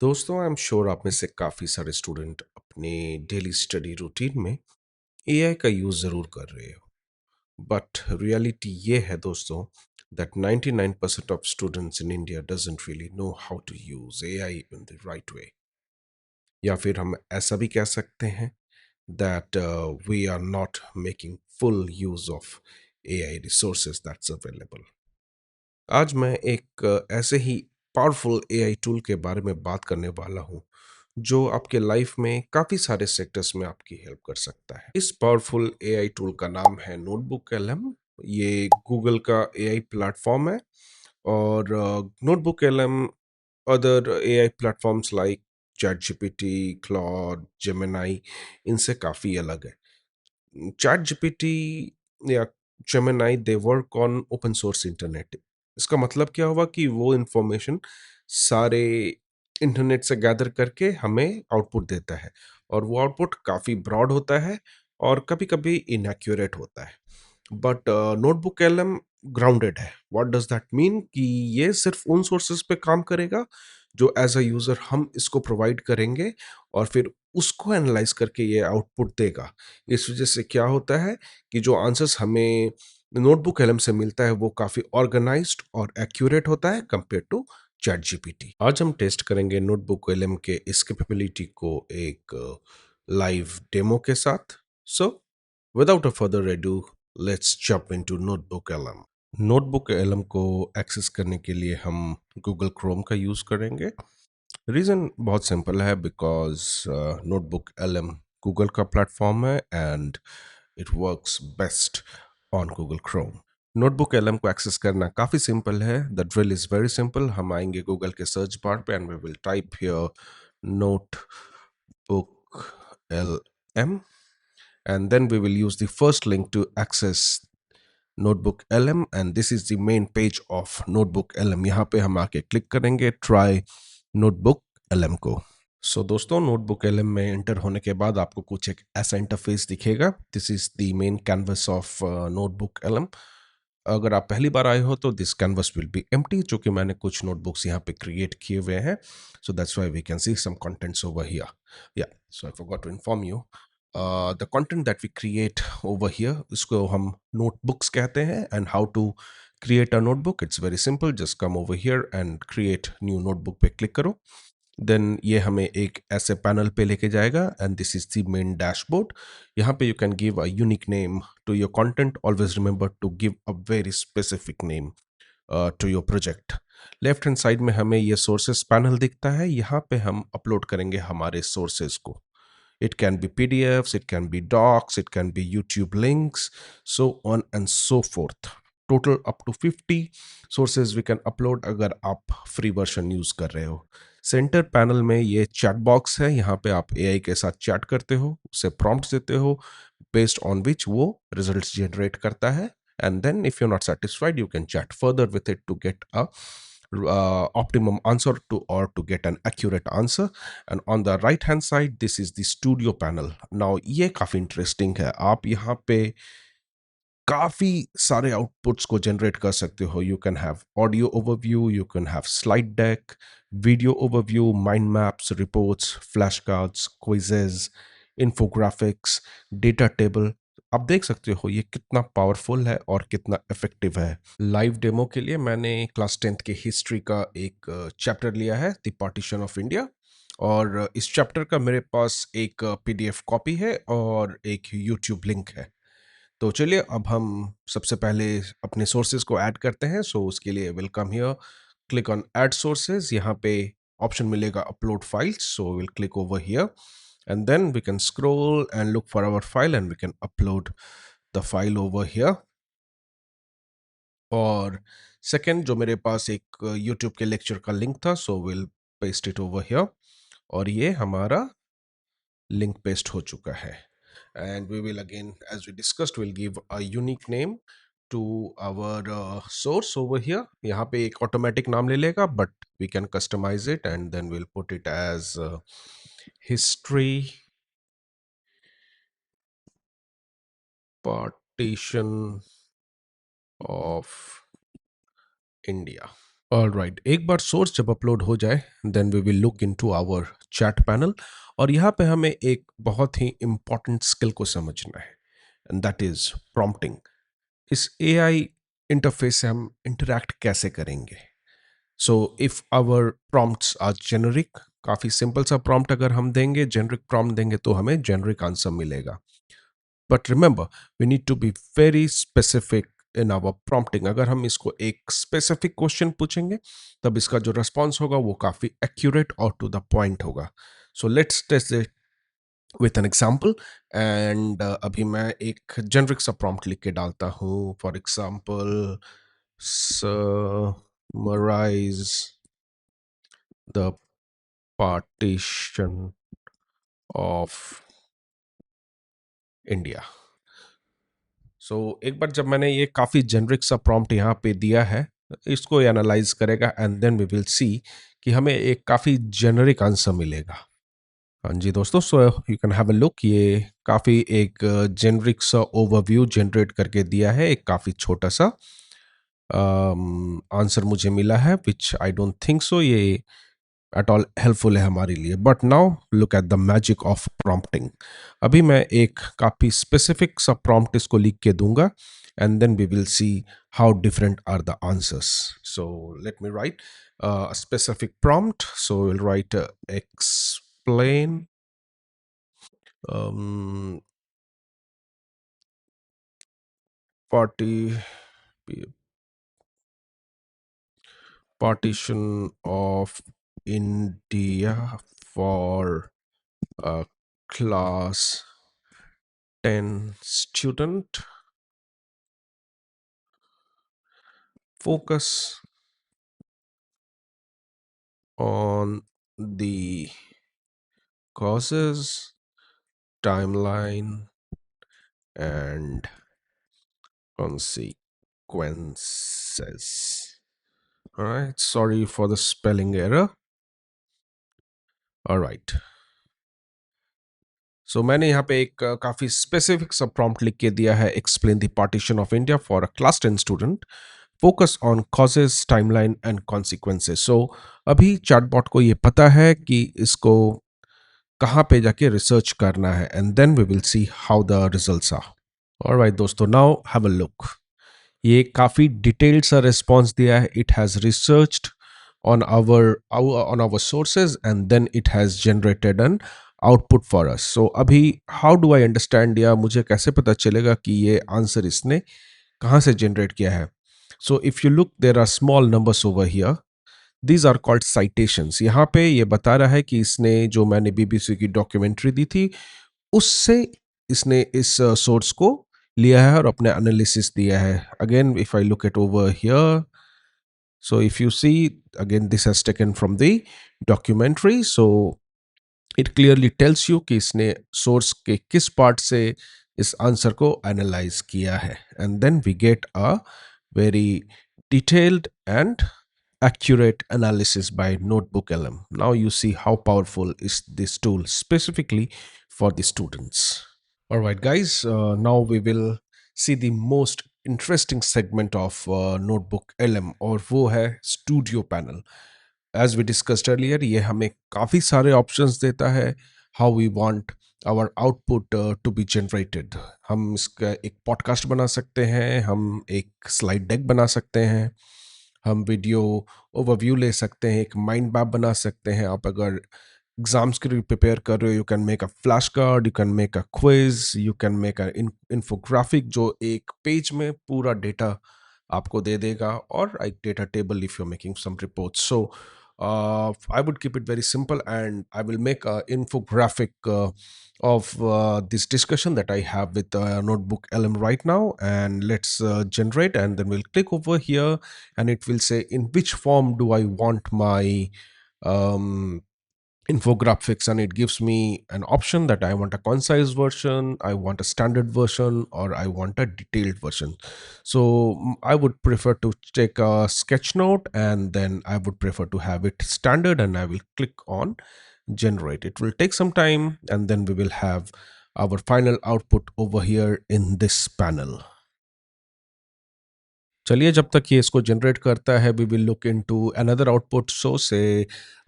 दोस्तों, I am sure आप में से काफ़ी सारे स्टूडेंट अपने डेली स्टडी रूटीन में एआई का यूज़ ज़रूर कर रहे हो। बट रियलिटी ये है दोस्तों that 99% of students in India doesn't really know how to use AI in the right way. या फिर हम ऐसा भी कह सकते हैं that we are not making full use of AI resources that's available. आज मैं एक ऐसे ही पावरफुल एआई टूल के बारे में बात करने वाला हूँ जो आपके लाइफ में काफ़ी सारे सेक्टर्स में आपकी हेल्प कर सकता है। इस पावरफुल एआई टूल का नाम है नोटबुक एलएम। ये गूगल का एआई प्लेटफॉर्म है और notebook LM other AI platforms like chat GPT, Claude, Gemini इनसे काफ़ी अलग है। चैट जीपीटी या Gemini they work on open source internet. इसका मतलब क्या हुआ कि वो इंफॉर्मेशन सारे इंटरनेट से गैदर करके हमें आउटपुट देता है और वो आउटपुट काफ़ी ब्रॉड होता है और कभी कभी इनएक्यूरेट होता है। बट नोटबुक एलएम ग्राउंडेड है। व्हाट डज दैट मीन कि ये सिर्फ उन सोर्सेज पे काम करेगा जो एज अ यूज़र हम इसको प्रोवाइड करेंगे और फिर उसको एनालाइज करके ये आउटपुट देगा। इस वजह से क्या होता है कि जो आंसर्स हमें नोटबुक एलएम से मिलता है वो काफ़ी ऑर्गेनाइज्ड और एक्यूरेट होता है कंपेयर टू चैट जीपीटी। आज हम टेस्ट करेंगे नोटबुक एलएम के इस कैपेबिलिटी को एक लाइव डेमो के साथ। So without a further ado let's jump into notebook LM. Notebook LM को एक्सेस करने के लिए हम गूगल क्रोम का यूज़ करेंगे। रीज़न बहुत सिंपल है बिकॉज नोटबुक एलएम गूगल का प्लेटफॉर्म है and it works best on Google Chrome. Notebook LM को एक्सेस करना काफ़ी सिंपल है। The drill is very simple. हम आएंगे गूगल के सर्च बार पे and we will type here notebook lm and then we will use the first link to access notebook LM and this is the main page of notebook LM. यहाँ पे हम आके click करेंगे try notebook LM को। सो दोस्तों, notebook LM में enter होने के बाद आपको कुछ एक ऐसा इंटरफेस दिखेगा। This is the main canvas of notebook LM. अगर आप पहली बार आए हो तो this canvas will be empty, जो कि मैंने कुछ नोटबुक्स यहाँ पे क्रिएट किए हुए हैं। So that's why we can see some contents over here. या so I forgot to inform you the content that we create over here, इसको हम नोटबुक्स कहते हैं। And how to create a notebook, it's very simple. Just come over here and create new notebook पे click करो। Then ये हमें एक ऐसे पैनल पे लेके जाएगा and this is the main dashboard. यहाँ पे you can give a unique name to your content. Always remember to give a very specific name to your project. Left hand side में हमें ये सोर्सेस पैनल दिखता है। यहाँ पे हम अपलोड करेंगे हमारे सोर्सेज को। It can be PDFs, it can be docs, it can be YouTube links, so on and so forth. Total up to 50 sources we can upload अगर आप फ्री वर्जन यूज कर रहे हो। सेंटर पैनल में ये chat box है। यहाँ पे आप एआई के साथ चैट करते हो, उसे प्रॉम्प्ट देते हो बेस्ड ऑन विच वो रिजल्ट्स जनरेट करता है। And then if you not satisfied you can chat further with it to get a optimum answer to or to get an accurate answer. And on the right hand side this is the studio panel. Now ये काफी interesting है। आप यहाँ पे काफी सारे outputs को generate कर सकते हो। You can have audio overview, you can have slide deck, video overview, mind maps, reports, flash cards, quizzes, infographics, data table. आप देख सकते हो ये कितना पावरफुल है और कितना इफेक्टिव है। लाइव डेमो के लिए मैंने क्लास 10th के हिस्ट्री का एक चैप्टर लिया है, द पार्टीशन ऑफ इंडिया। और इस चैप्टर का मेरे पास एक पीडीएफ कॉपी है और एक यूट्यूब लिंक है। तो चलिए अब हम सबसे पहले अपने सोर्सेज को ऐड करते हैं। सो उसके लिए welcome here, click on add sources. यहाँ पे ऑप्शन मिलेगा upload files, so will click over here and then we can scroll and look for our file and we can upload the file over here। और second जो मेरे पास एक YouTube के lecture का link था, so will paste it over here. और ये हमारा लिंक पेस्ट हो चुका है। And we will again as we discussed will give a unique name to our source over here. यहाँ पे एक ऑटोमेटिक नाम ले लेगा but we can customise it and then will put it as history partition of India. All right, एक बार source जब upload हो जाए then we will look into our chat panel. और यहाँ पे हमें एक बहुत ही इम्पॉर्टेंट स्किल को समझना है, एंड दैट इज प्रॉम्प्टिंग। इस एआई इंटरफेस से हम इंटरैक्ट कैसे करेंगे? So if our prompts are generic, काफ़ी सिंपल सा प्रॉम्प्ट अगर हम देंगे, जेनरिक प्रॉम्प्ट देंगे तो हमें जेनरिक आंसर मिलेगा। But remember, we need to be very specific in our prompting. अगर हम इसको एक स्पेसिफिक क्वेश्चन पूछेंगे तब इसका जो रिस्पॉन्स होगा वो काफ़ी एक्यूरेट और टू द पॉइंट होगा। So let's test it with an example. And अभी मैं एक जेनरिक सा प्रॉम्प्ट लिख के डालता हूँ। For example, summarize the partition of India. सो एक बार जब मैंने ये काफ़ी जेनरिक सा प्रॉम्प्ट यहाँ पे दिया है, इसको एनालाइज करेगा and then we will see कि हमें एक काफ़ी जेनरिक आंसर मिलेगा। हाँ जी दोस्तों, so you can have a look. ये काफ़ी एक जेनरिक सा ओवरव्यू जनरेट करके दिया है, एक काफ़ी छोटा सा आंसर मुझे मिला है, विच आई डोंट थिंक सो ये एट ऑल हेल्पफुल है हमारे लिए। But now look at the magic of prompting. अभी मैं एक काफ़ी स्पेसिफिक सा प्रॉम्प्ट इसको लिख के दूंगा and then we will see how different are the answers. So let me write specific prompt. So we'll write explain um, party partition of India for a class 10 student. Focus on the causes, timeline, and consequences. All right, sorry for the spelling error. All right. सो मैंने यहाँ पे एक काफ़ी specific सब prompt लिख के दिया है, explain the partition of India for a class 10 student, focus on causes, timeline and consequences. So अभी चैटबॉट को ये पता है कि इसको कहाँ पे जाके रिसर्च करना है and then we will see how the results are. All right दोस्तों, नाउ हैव अ लुक। ये काफ़ी डिटेल्ड सा रिस्पॉन्स दिया है। It has researched on our sources and then it has generated an output for us. So अभी how do I understand, या मुझे कैसे पता चलेगा कि ये आंसर इसने कहाँ से जनरेट किया है? So if you look, there are small numbers over here. These are called citations. यहाँ पे ये बता रहा है कि इसने जो मैंने बीबीसी की डॉक्यूमेंट्री दी थी उससे इसने इस सोर्स को लिया है और अपने एनालिसिस दिया है। Again if I look at over here, so if you see, again, this has taken from the documentary. So it clearly tells you कि इसने source के किस part से इस answer को analyze किया है. And then we get a very detailed and accurate analysis by Notebook LM. Now you see how powerful is this tool specifically for the students. All right, guys. Now we will see the most interesting segment of Notebook LM, और वो है studio panel. As we discussed earlier, ये हमें काफ़ी सारे options देता है how we want our output to be generated. हम इसका एक पॉडकास्ट बना सकते हैं, हम एक स्लाइड डेक बना सकते हैं, हम वीडियो ओवरव्यू ले सकते हैं, एक माइंड मैप बना सकते हैं। आप अगर एग्जाम्स के लिए प्रिपेयर कर रहे हो, you can make a flash card, you can make a quiz, you can make a infographic जो एक पेज में पूरा डेटा आपको दे देगा, और एक data table if you making some reports. So I would keep it very simple and I will make a infographic of this discussion that I have with Notebook LM right now, and let's generate, and then we'll click over here and it will say in which form do I want my um, infographics, and it gives me an option that I want a concise version, I want a standard version, or I want a detailed version. So I would prefer to take a sketch note, and then I would prefer to have it standard, and I will click on generate. It will take some time and then we will have our final output over here in this panel. चलिए जब तक ये इसको generate करता है we will look into another output source से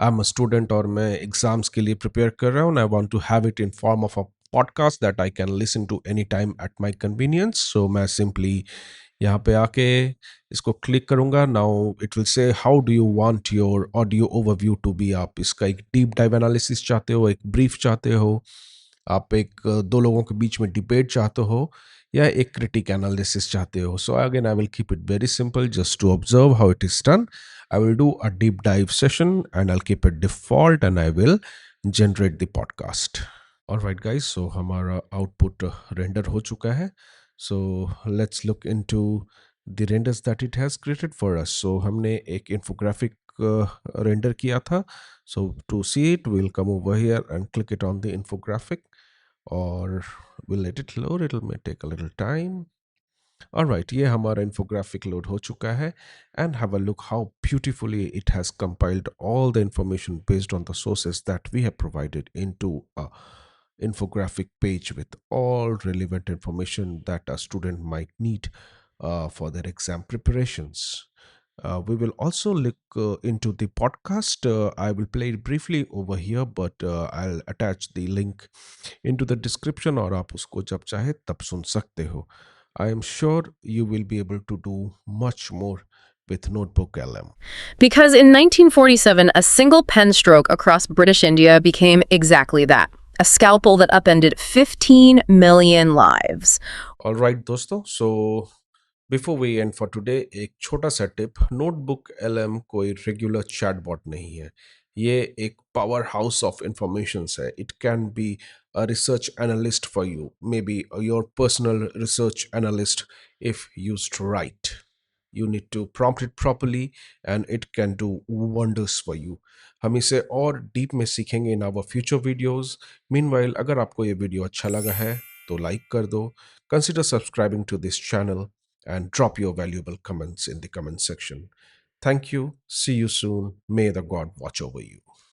I am a student और मैं एग्जाम्स के लिए प्रिपेयर कर रहा हूँ I want to have it in form of a podcast that I can listen to any time at my convenience so मैं simply यहाँ पे आके इसको क्लिक करूँगा now it will say how do you want your audio overview to be आप इसका एक deep dive analysis चाहते हो एक ब्रीफ चाहते हो आप एक दो लोगों के बीच में डिबेट चाहते हो या एक critic analysis चाहते हो so again I will keep it very simple just to observe how it is done I will do a deep dive session and I'll keep it default and I will generate the podcast all right guys so हमारा output render हो चुका है so let's look into the renders that it has created for us so हमने एक infographic render किया था so to see it we'll come over here and click it on the infographic or we'll let it load it may take a little time all right ये हमारा infographic load हो चुका है and have a look how beautifully it has compiled all the information based on the sources that we have provided into a infographic page with all relevant information that a student might need for their exam preparations we will also look into the podcast. I will play it briefly over here, but I'll attach the link into the description और आप उसको जब चाहे तब सुन सकते हो. I am sure you will be able to do much more with Notebook LM. Because in 1947, a single pen stroke across British India became exactly that, a scalpel that upended 15 million lives. All right, दोस्तों. So before we end for today एक छोटा सा tip notebook LM कोई regular chatbot नहीं है ये एक power house of information है it can be a research analyst for you maybe your personal research analyst if used right you need to prompt it properly and it can do wonders for you हम इसे और deep में सीखेंगे in our future videos meanwhile अगर आपको ये video अच्छा लगा है तो लाइक कर दो consider subscribing to this channel and drop your valuable comments in the comment section thank you see you soon may the god watch over you